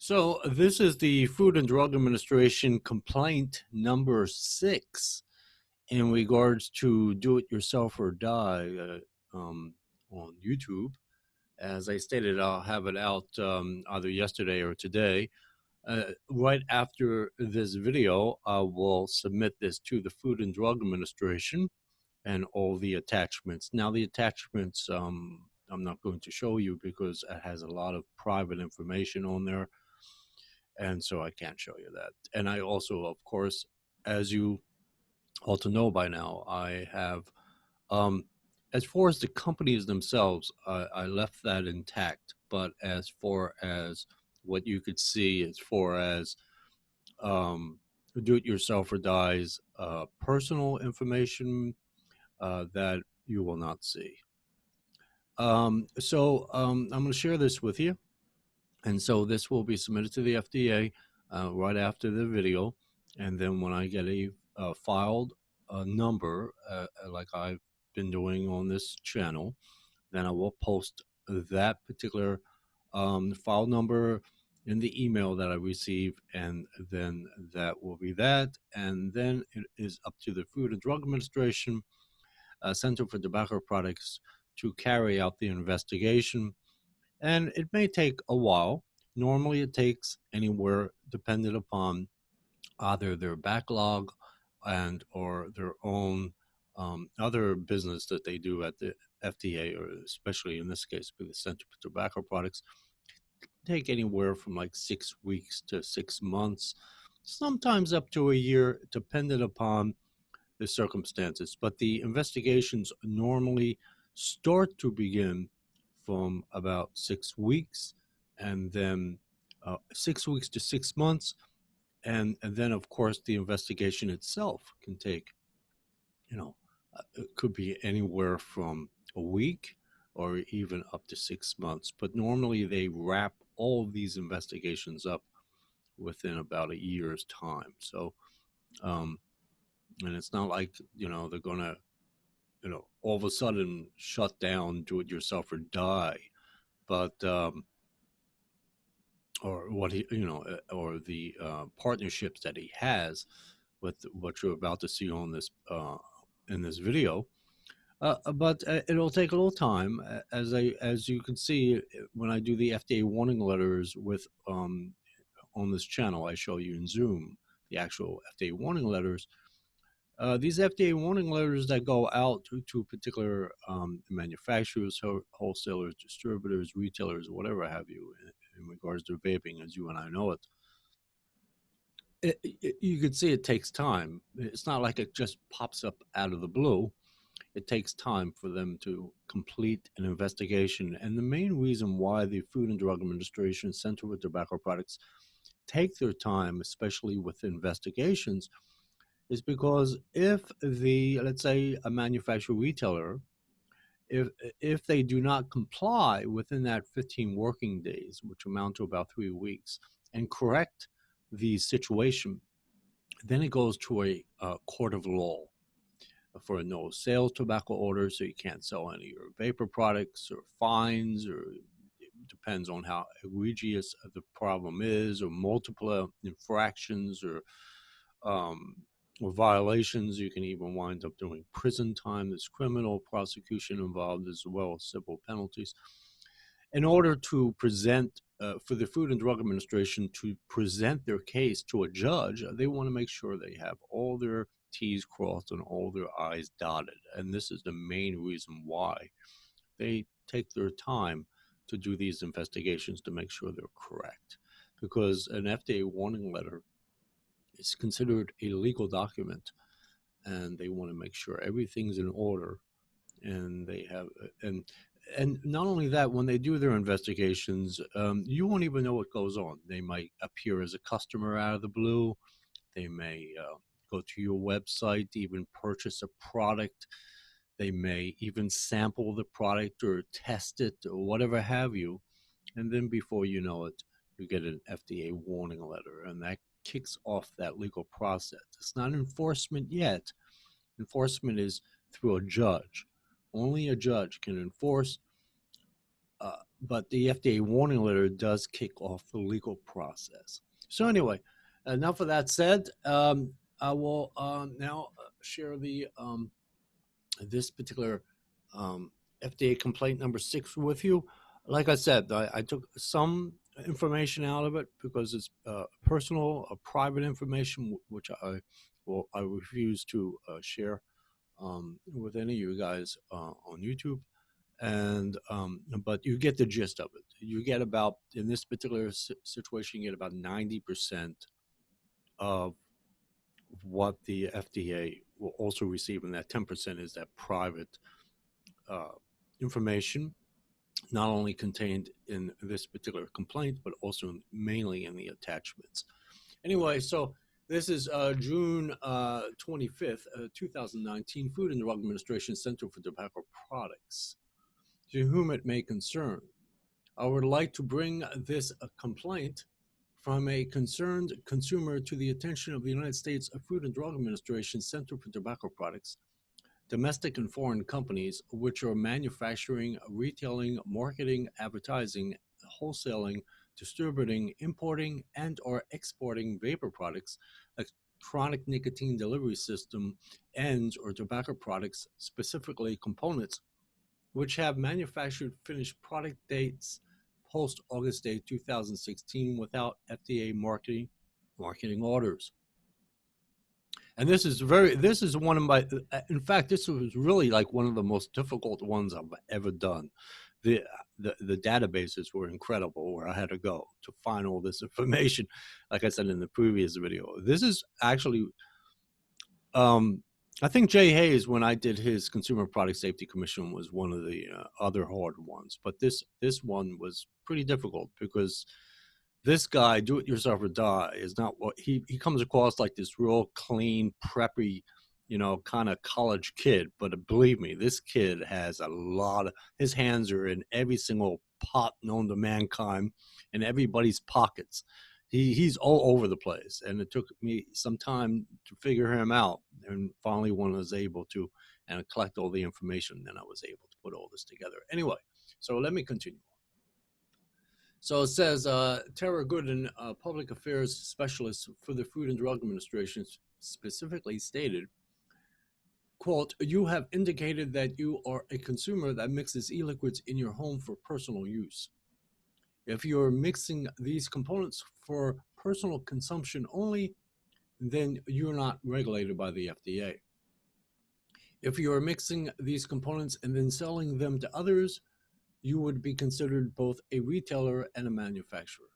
So this is the Food and Drug Administration complaint number 6 in regards to do it yourself or die on YouTube. As I stated, I'll have it out either yesterday or today. Right after this video, I will submit this to the Food and Drug Administration and all the attachments. Now, the attachments I'm not going to show you because it has a lot of private information on there, and so I can't show you that. And I also, of course, as you ought to know by now, I have, um, as far as the companies themselves, I left that intact. But as far as what you could see, as far as do it yourself or dies, personal information that you will not see. I'm going to share this with you. And so this will be submitted to the FDA right after the video. And then when I get a filed number, like I've been doing on this channel, then I will post that particular file number in the email that I receive, and then that will be that. And then it is up to the Food and Drug Administration, Center for Tobacco Products, to carry out the investigation, and it may take a while. Normally, it takes anywhere, dependent upon either their backlog and or their own other business that they do at the FDA, or especially in this case, with the Center for Tobacco Products, take anywhere from like 6 weeks to 6 months, sometimes up to a year, dependent upon the circumstances. But the investigations normally start to begin from about 6 weeks, and then 6 weeks to 6 months. And then, of course, the investigation itself can take, it could be anywhere from a week or even up to 6 months. But normally they wrap all of these investigations up within about a year's time. So, and it's not like, they're going to, all of a sudden shut down, do it yourself or die. But, or what he, or the partnerships that he has with what you're about to see on this, in this video. But it'll take a little time, as you can see when I do the FDA warning letters with on this channel. I show you in Zoom the actual FDA warning letters. These FDA warning letters that go out to particular manufacturers, wholesalers, distributors, retailers, whatever have you, in regards to vaping, as you and I know it, you can see it takes time. It's not like it just pops up out of the blue. It takes time for them to complete an investigation. And the main reason why the Food and Drug Administration, Center for Tobacco Products, take their time, especially with investigations, is because if let's say a manufacturer retailer, if they do not comply within that 15 working days, which amount to about 3 weeks, and correct the situation, then it goes to a court of law for a no sales tobacco order, so you can't sell any of your vapor products, or fines, or it depends on how egregious the problem is, or multiple infractions, or violations. You can even wind up doing prison time. There's criminal prosecution involved, as well as civil penalties. In order to present, for the Food and Drug Administration to present their case to a judge, they want to make sure they have all their T's crossed and all their I's dotted. And this is the main reason why they take their time to do these investigations, to make sure they're correct. Because an FDA warning letter is considered a legal document, and they want to make sure everything's in order. And they have, and not only that, when they do their investigations, you won't even know what goes on. They might appear as a customer out of the blue. They may go to your website to even purchase a product. They may even sample the product or test it or whatever have you. And then before you know it, you get an FDA warning letter, and that kicks off that legal process. It's not enforcement yet. Enforcement is through a judge. Only a judge can enforce but the FDA warning letter does kick off the legal process. So anyway, enough of that said. I will now share the this particular FDA complaint number 6 with you. Like I said, I took some information out of it because it's personal, private information, which I refuse to share with any of you guys on YouTube. And but you get the gist of it. You get about, in this particular situation, you get about 90% of what the FDA will also receive, and that 10% is that private uh, information, not only contained in this particular complaint, but also mainly in the attachments. Anyway, so this is June 25th, 2019, Food and Drug Administration Center for Tobacco Products. To whom it may concern, I would like to bring this complaint from a concerned consumer to the attention of the United States Food and Drug Administration Center for Tobacco Products. Domestic and foreign companies which are manufacturing, retailing, marketing, advertising, wholesaling, distributing, importing, and or exporting vapor products, electronic nicotine delivery system, ends, or tobacco products, specifically components, which have manufactured finished product dates post August 8, 2016 without FDA marketing orders. And this is one of my, in fact, this was really like one of the most difficult ones I've ever done. The databases were incredible where I had to go to find all this information. Like I said in the previous video, this is actually, I think Jay Hayes, when I did his Consumer Product Safety Commission, was one of the other hard ones. But this one was pretty difficult because this guy, do it yourself or die, is not what he comes across like this real clean, preppy, kind of college kid. But believe me, this kid has a lot of, his hands are in every single pot known to mankind, in everybody's pockets. He's all over the place, and it took me some time to figure him out. And finally, when I was able to and collect all the information, then I was able to put all this together. Anyway, so let me continue. So it says, Tara Gooden, public affairs specialist for the Food and Drug Administration, specifically stated, quote, "You have indicated that you are a consumer that mixes e-liquids in your home for personal use. If you're mixing these components for personal consumption only, then you're not regulated by the FDA. If you are mixing these components and then selling them to others, you would be considered both a retailer and a manufacturer.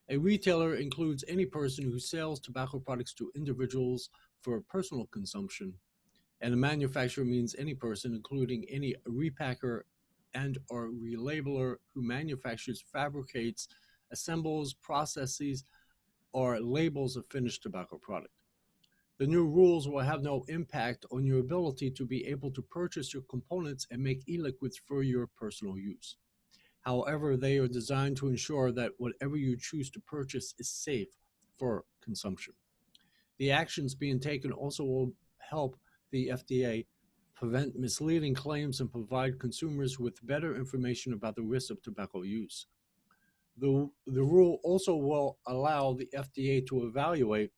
A retailer includes any person who sells tobacco products to individuals for personal consumption, and a manufacturer means any person, including any repacker and or relabeler who manufactures, fabricates, assembles, processes, or labels a finished tobacco product. The new rules will have no impact on your ability to be able to purchase your components and make e-liquids for your personal use. However, they are designed to ensure that whatever you choose to purchase is safe for consumption. The actions being taken also will help the FDA prevent misleading claims and provide consumers with better information about the risks of tobacco use. The rule also will allow the FDA to evaluate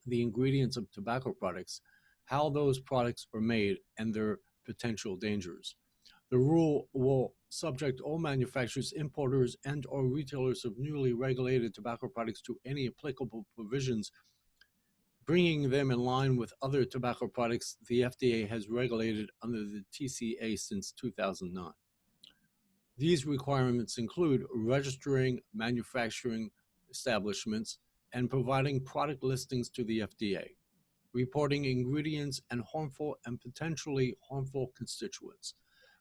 the ingredients of tobacco products, how those products are made, and their potential dangers. The rule will subject all manufacturers, importers, and or retailers of newly regulated tobacco products to any applicable provisions, bringing them in line with other tobacco products the FDA has regulated under the TCA since 2009. These requirements include registering manufacturing establishments and providing product listings to the FDA, reporting ingredients and harmful and potentially harmful constituents,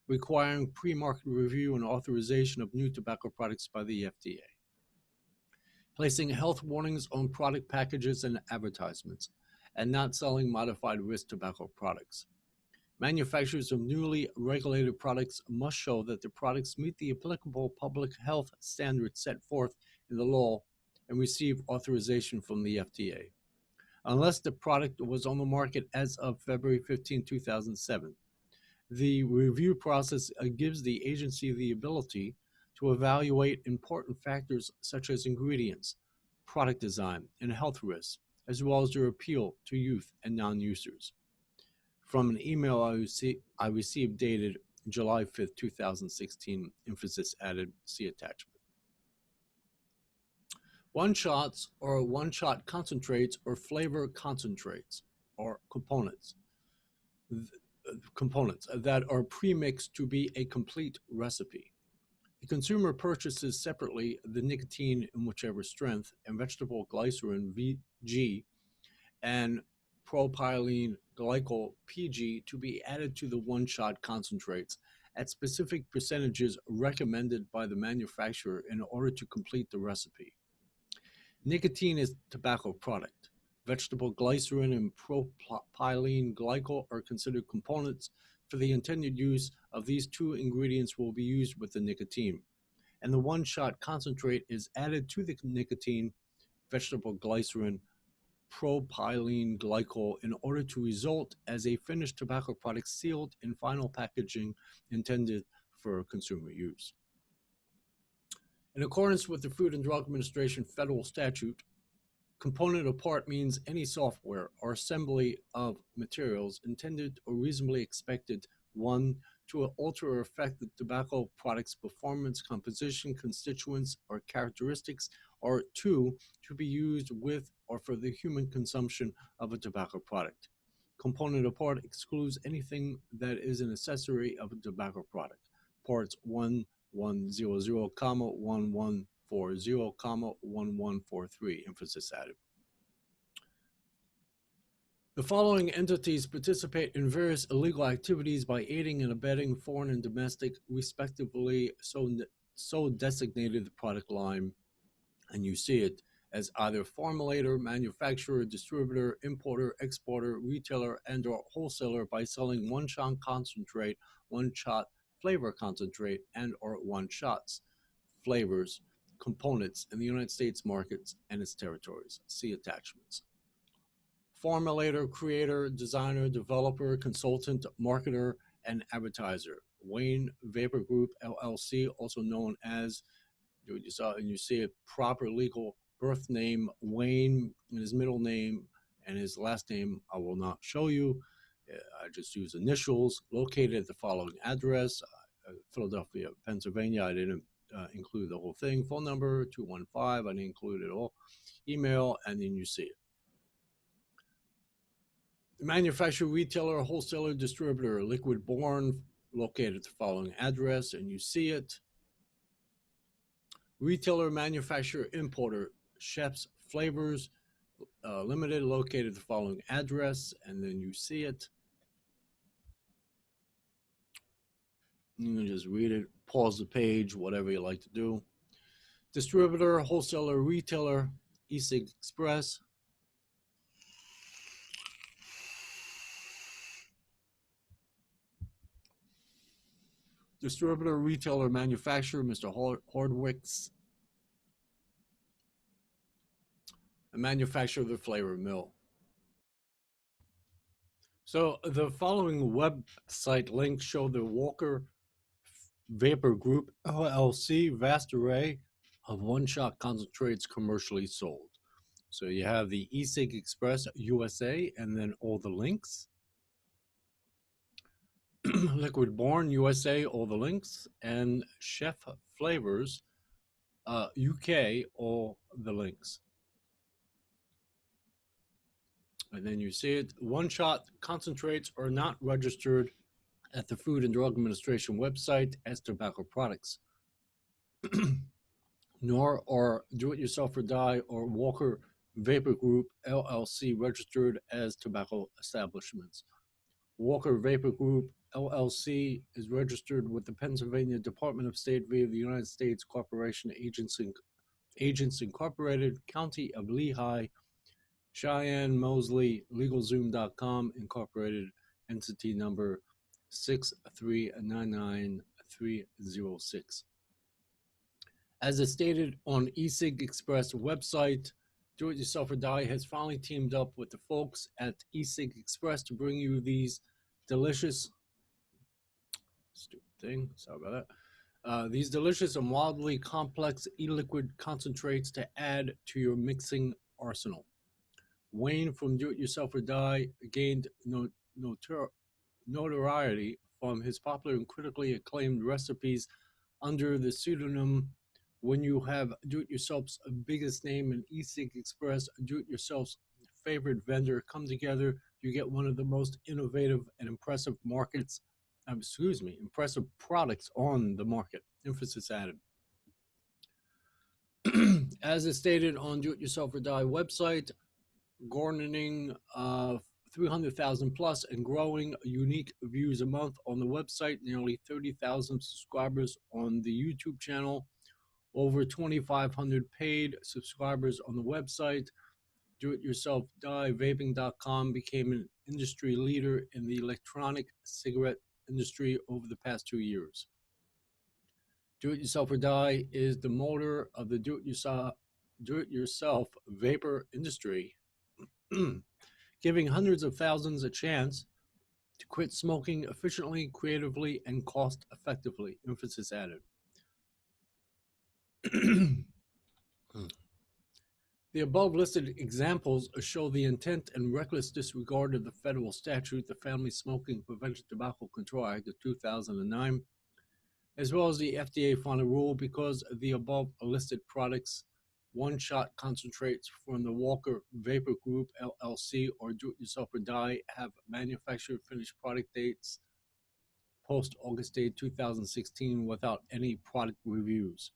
requiring pre-market review and authorization of new tobacco products by the FDA, placing health warnings on product packages and advertisements, and not selling modified risk tobacco products. Manufacturers of newly regulated products must show that the products meet the applicable public health standards set forth in the law and receive authorization from the FDA. Unless the product was on the market as of February 15, 2007. The review process gives the agency the ability to evaluate important factors such as ingredients, product design, and health risks, as well as their appeal to youth and non-users. From an email I received dated July 5th, 2016, emphasis added, see attachment. One-shots or one-shot concentrates or flavor concentrates or components that are premixed to be a complete recipe. The consumer purchases separately the nicotine in whichever strength and vegetable glycerin VG and propylene glycol PG to be added to the one-shot concentrates at specific percentages recommended by the manufacturer in order to complete the recipe. Nicotine is a tobacco product. Vegetable glycerin and propylene glycol are considered components for the intended use of these two ingredients will be used with the nicotine. And the one-shot concentrate is added to the nicotine, vegetable glycerin, propylene glycol in order to result as a finished tobacco product sealed in final packaging intended for consumer use. In accordance with the Food and Drug Administration federal statute, component or part means any software or assembly of materials intended or reasonably expected, 1, to alter or affect the tobacco product's performance, composition, constituents, or characteristics, or 2, to be used with or for the human consumption of a tobacco product. Component or part excludes anything that is an accessory of a tobacco product. Parts 1100, 1140, 1143, emphasis added. The following entities participate in various illegal activities by aiding and abetting foreign and domestic, respectively, so designated the product line, and you see it as either formulator, manufacturer, distributor, importer, exporter, retailer, and or wholesaler by selling one-shot concentrate, one-shot flavor concentrate, and or one-shots, flavors, components in the United States markets and its territories. See attachments. Formulator, creator, designer, developer, consultant, marketer, and advertiser. Wayne Vapor Group, LLC, also known as, you see it, proper legal birth name, Wayne, and his middle name, and his last name I will not show you. I just use initials, located at the following address, Philadelphia, Pennsylvania. I didn't include the whole thing. Phone number, 215, I didn't include it all. Email, and then you see it. The manufacturer, retailer, wholesaler, distributor, Liquid Born, located at the following address, and you see it. Retailer, manufacturer, importer, Chef's Flavors, Limited, located at the following address, and then you see it. You can just read it, pause the page, whatever you like to do. Distributor, wholesaler, retailer, eSig Express. Distributor, retailer, manufacturer, Mr. Hardwick's. A manufacturer of the flavor mill. So the following website links show the Walker Vapor Group, LLC, vast array of one-shot concentrates commercially sold. So you have the eSig Express USA and then all the links. Liquid Born USA, all the links, and Chef Flavors UK, all the links. And then you see it, one-shot concentrates are not registered at the Food and Drug Administration website as tobacco products, nor are Do-It-Yourself or Die or Walker Vapor Group, LLC registered as tobacco establishments. Walker Vapor Group, LLC is registered with the Pennsylvania Department of State via the United States Corporation Agents Incorporated, County of Lehigh, Cheyenne, Mosley, LegalZoom.com, Incorporated, entity number 6399306. As is stated on eSig Express website, Do-It-Yourself or Die has finally teamed up with the folks at eSig Express to bring you these delicious, stupid thing, sorry about that, These delicious and wildly complex e-liquid concentrates to add to your mixing arsenal. Wayne from Do It Yourself or Die gained notoriety from his popular and critically acclaimed recipes under the pseudonym When You Have Do It Yourself's biggest name and e-cig express Do It Yourself's favorite vendor come together, you get one of the most innovative and impressive products on the market. Emphasis added. As is stated on Do It Yourself or Die website, garnering 300,000 plus and growing unique views a month on the website, nearly 30,000 subscribers on the YouTube channel, over 2,500 paid subscribers on the website. Do It Yourself Die Vaping.com became an industry leader in the electronic cigarette industry over the past 2 years. Do It Yourself or Die is the motor of the Do It Yourself vapor industry, giving hundreds of thousands a chance to quit smoking efficiently, creatively, and cost effectively. Emphasis added. The above listed examples show the intent and reckless disregard of the federal statute, the Family Smoking Prevention Tobacco Control Act of 2009, as well as the FDA final rule, because the above listed products, one-shot concentrates from the Walker Vapor Group LLC or Do It Yourself or Die, have manufactured finished product dates post August date 2016 without any product reviews.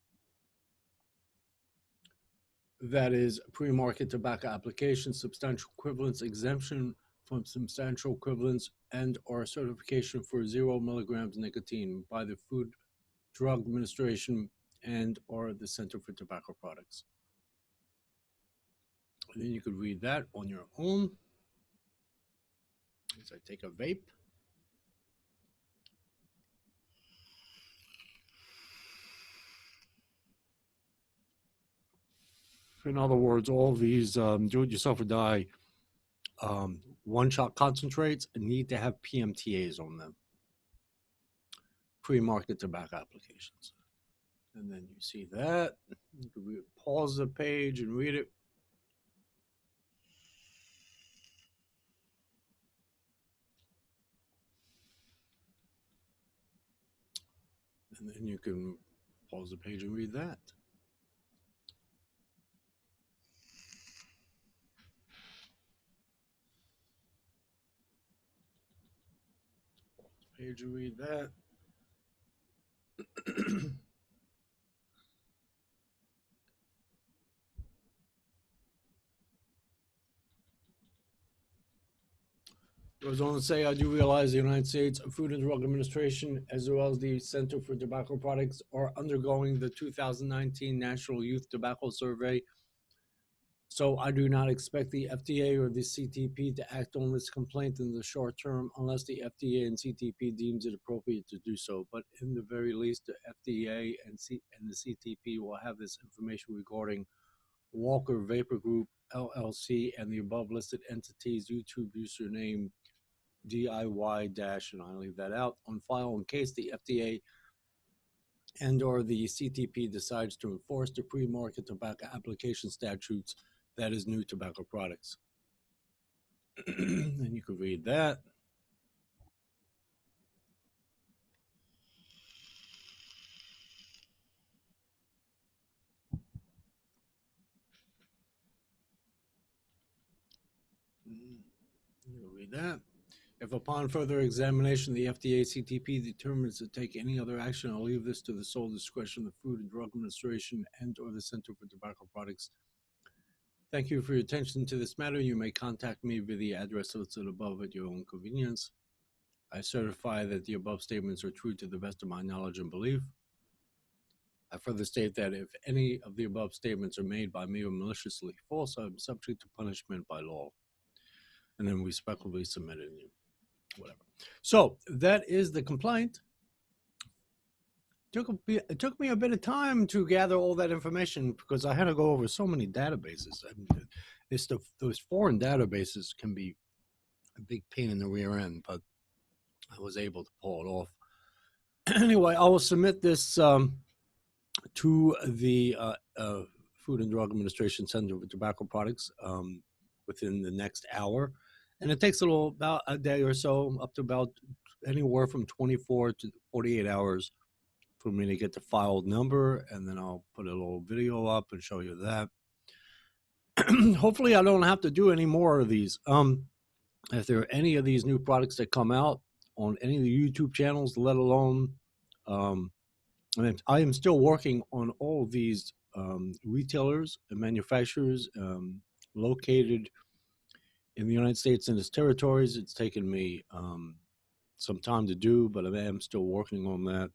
That is, pre-market tobacco application, substantial equivalence exemption from substantial equivalence, and or certification for 0 milligrams nicotine by the Food Drug Administration and or the Center for Tobacco Products. And then you could read that on your own. As I take a vape. In other words, all these do-it-yourself or die one-shot concentrates need to have PMTAs on them, pre-market tobacco applications. And then you see that. You can pause the page and read it. And then you can pause the page and read that. Page and read that. Goes on to say, I do realize the United States Food and Drug Administration, as well as the Center for Tobacco Products, are undergoing the 2019 National Youth Tobacco Survey. So I do not expect the FDA or the CTP to act on this complaint in the short term unless the FDA and CTP deems it appropriate to do so. But in the very least, the FDA and the CTP will have this information regarding Walker Vapor Group, LLC, and the above listed entities' YouTube username DIY- and I leave that out on file in case the FDA and or the CTP decides to enforce the pre-market tobacco application statutes, that is new tobacco products. And you can read that. You can read that. If upon further examination the FDA CTP determines to take any other action, I'll leave this to the sole discretion of the Food and Drug Administration and or the Center for Tobacco Products. Thank you for your attention to this matter. You may contact me via the address listed above at your own convenience. I certify that the above statements are true to the best of my knowledge and belief. I further state that if any of the above statements are made by me or maliciously false, I'm subject to punishment by law. And then respectfully submitted you. Whatever. So that is the complaint. It took me a bit of time to gather all that information because I had to go over so many databases. Those foreign databases can be a big pain in the rear end, but I was able to pull it off. Anyway, I will submit this to the Food and Drug Administration Center for Tobacco Products within the next hour. And it takes about a day or so, up to about anywhere from 24 to 48 hours for me to get the filed number. And then I'll put a little video up and show you that. Hopefully I don't have to do any more of these. If there are any of these new products that come out on any of the YouTube channels, let alone I am still working on all of these retailers and manufacturers located in the United States and its territories. It's taken me some time to do, but I am still working on that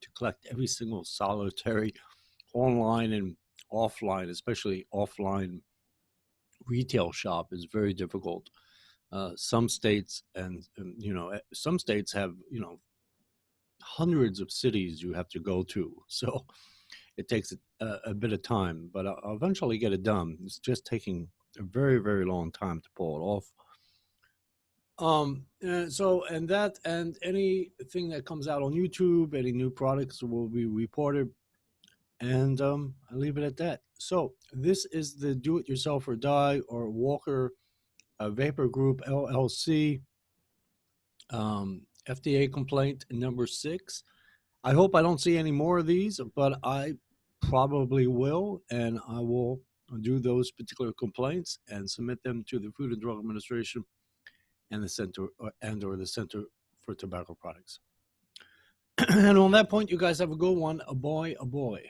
to collect every single solitary online and offline, especially offline retail shop is very difficult. Some states some states have, hundreds of cities you have to go to. So it takes a bit of time, but I'll eventually get it done. It's just taking a very, very long time to pull it off. And anything that comes out on YouTube, any new products will be reported, and I leave it at that. So this is the Do It Yourself or Die or Walker Vapor Group LLC FDA complaint number 6. I hope I don't see any more of these, but I probably will, and I will do those particular complaints and submit them to the Food and Drug Administration and the Center or the Center for Tobacco Products. And on that point, you guys have a good one. A boy, a boy.